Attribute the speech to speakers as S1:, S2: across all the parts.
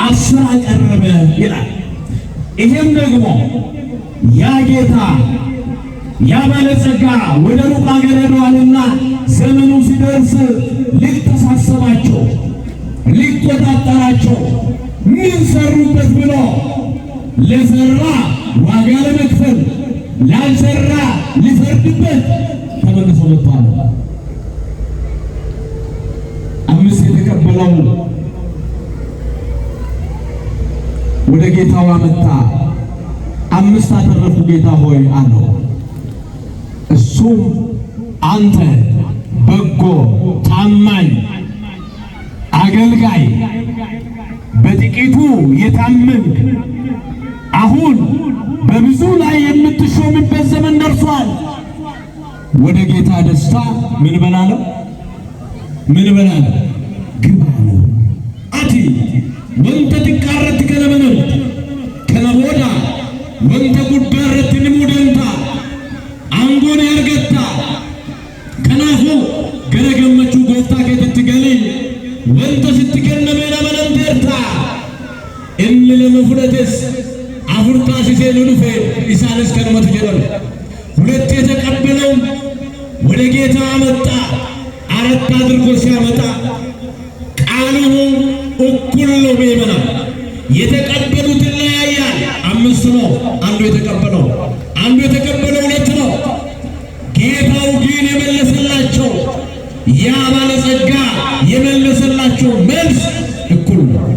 S1: 10 አቀረበ ይላል። ይሄም ደግሞ ያ ጌታ ያ ባለጸጋ ወደ ሩቅ አገር ሄዷልና ዘመኑ ሲደርስ ሊተሳሰባቸው ሊቆጣጠራቸው ምን ሰሩበት ብሎ ለዘራ ዋጋ ለመክፈል ላልዘራ ሊፈርድበት ተመልሶ መጥቷል። 5 የተቀበለው ወደ ጌታው አመጣ። 5 አተረፉ። ጌታ ሆይ አለው። እሱም አንተ በጎ ታማኝ አገልጋይ በጥቂቱ የታመንክ አሁን በብዙ ላይ የምትሾምበት ዘመን ደርሷል። ወደ ጌታ ደስታ ምን በላለው? ምን በላለው? ግባ ነው። አቲ ወንተ ትቃረት ከለመነው ከነቦዳ ወንተ ጉዳረት ንሙደንታ አንጎን ያርገታ ከናፉ ገረገመቹ ጎፍታ ከትትገሊ ወንተ ስትከነመና መለንተርታ ለመፍረደስ አፍርታ ሲሰሉልፈ ኢሳንስ ከነመቱ ጀደር ሁለት የተቀበለው ወደ ጌታ አመጣ። 4 አድርጎ ሲያመጣ ቃሉ እኩል ነው። በይመና የተቀበሉት ለያያል 5 ነው። አንዱ የተቀበለው 2 ነው። ጌታው ግን የመለሰላቸው ያ ባለጸጋ የመለሰላቸው መልስ እኩል ነው።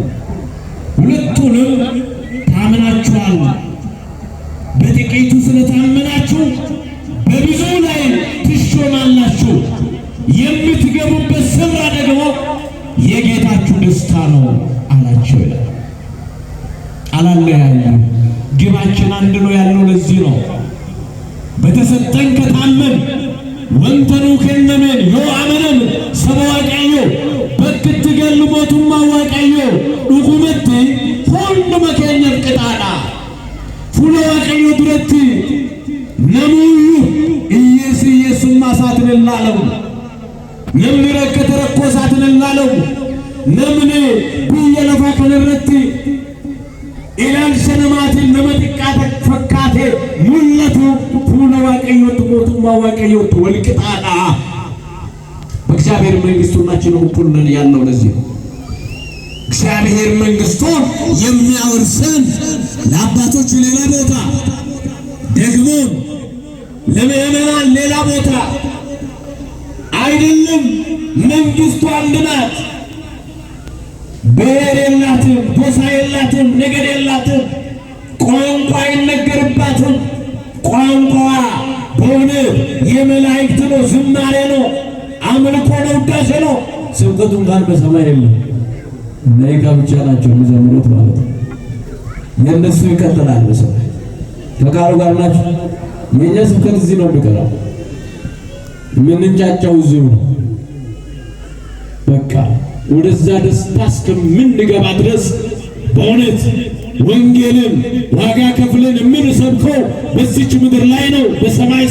S1: ሁለቱንም ታምናችኋል። በጥቂቱ ስለታመናችሁ በብዙ ላይ ትሾማላችሁ። የምትገቡበት ስፍራ ደግሞ የጌታችሁ ደስታ ነው አላቸው። አላለያየም። ግባችን አንድ ነው ያለው ለዚህ ነው። በተሰጠን ከታመን ወንተኑ ከነመን ዮ አመነን ሰባዋቀዮ በክትገሉ ሞቱማ ዋቀዮ ዱጉመት ሁሉ መከኘር ቅጣዳ ፉሎ ዋቀዮ ድረት ነሙዩ ኢየሱስ ማሳትንላለው ነምረ ከተረኮሳትንላለው ነምኔ ቢየለፋ ከነረት ኢላል ሰነማትን ለመጥቃት ፈካቴ ሙለቱ ፉሎ ዋቀዮ ሞቱማ ዋቀዮ ወልቅጣዳ በእግዚአብሔር መንግስት ሁላችንም እኩል ነን ያለው ለዚህ ነው። እግዚአብሔር መንግስቱን የሚያወርሰን ለአባቶች ሌላ ቦታ ደግሞ ለምእመናን ሌላ ቦታ አይደለም። መንግስቱ አንድ ናት። ብሔር የላትም፣ ጎሳ የላትም፣ ነገድ የላትም፣ ቋንቋ አይነገርባትም። ቋንቋዋ በእውነት የመላእክት ነው፣ ዝማሬ ነው፣ አምልኮ ነው፣ ውዳሴ ነው። ስብከቱ እንኳን በሰማይ የለም። መላእክት ብቻ ናቸው የሚዘምሩት ማለት ነው። የእነሱ ይቀጥላል በሰማይ ከቃሉ ጋር ናቸው። የእኛ ስብከት እዚህ ነው የሚቀራው። የምንንጫጫው እዚሁ ነው። በቃ ወደዛ ደስታ እስከምንገባ ድረስ በእውነት ወንጌልን ዋጋ ከፍለን የምንሰብከው በዚች ምድር ላይ ነው። በሰማይ